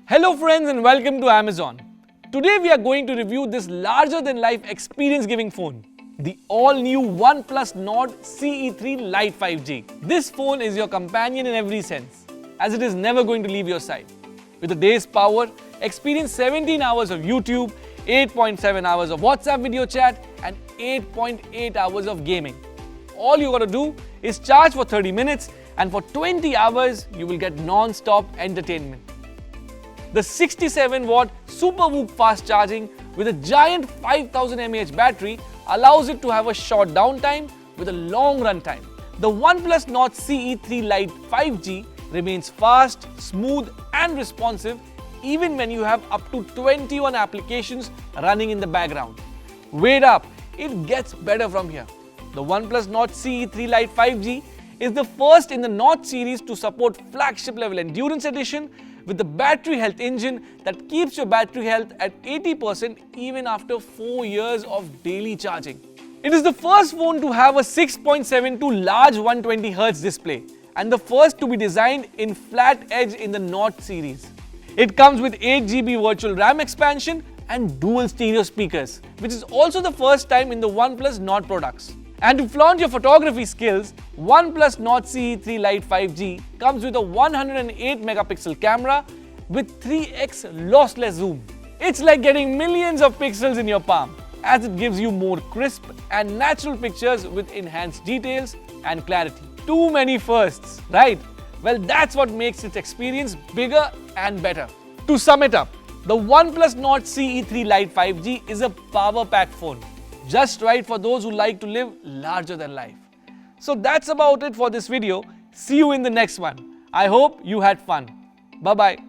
Hello friends and welcome to Amazon. Today we are going to review this larger-than-life experience-giving phone, the all-new OnePlus Nord CE3 Lite 5G. This phone is your companion in every sense, as it is never going to leave your side. With a day's power, experience 17 hours of YouTube, 8.7 hours of WhatsApp video chat and 8.8 hours of gaming. All you gotta do is charge for 30 minutes and for 20 hours you will get non-stop entertainment. The 67-watt Super Whoop fast charging with a giant 5000 mAh battery allows it to have a short downtime with a long runtime. The OnePlus Nord CE3 Lite 5G remains fast, smooth and responsive even when you have up to 21 applications running in the background. Wait up, it gets better from here. The OnePlus Nord CE3 Lite 5G is the first in the Nord series to support flagship level endurance edition with the battery health engine that keeps your battery health at 80% even after 4 years of daily charging. It is the first phone to have a 6.72 large 120Hz display and the first to be designed in flat edge in the Nord series. It comes with 8GB virtual RAM expansion and dual stereo speakers, which is also the first time in the OnePlus Nord products. And to flaunt your photography skills, OnePlus Nord CE3 Lite 5G comes with a 108 megapixel camera with 3x lossless zoom. It's like getting millions of pixels in your palm, as it gives you more crisp and natural pictures with enhanced details and clarity. Too many firsts, right? Well, that's what makes its experience bigger and better. To sum it up, the OnePlus Nord CE3 Lite 5G is a power-packed phone, just right for those who like to live larger than life. So that's about it for this video. See you in the next one. I hope you had fun. Bye-bye.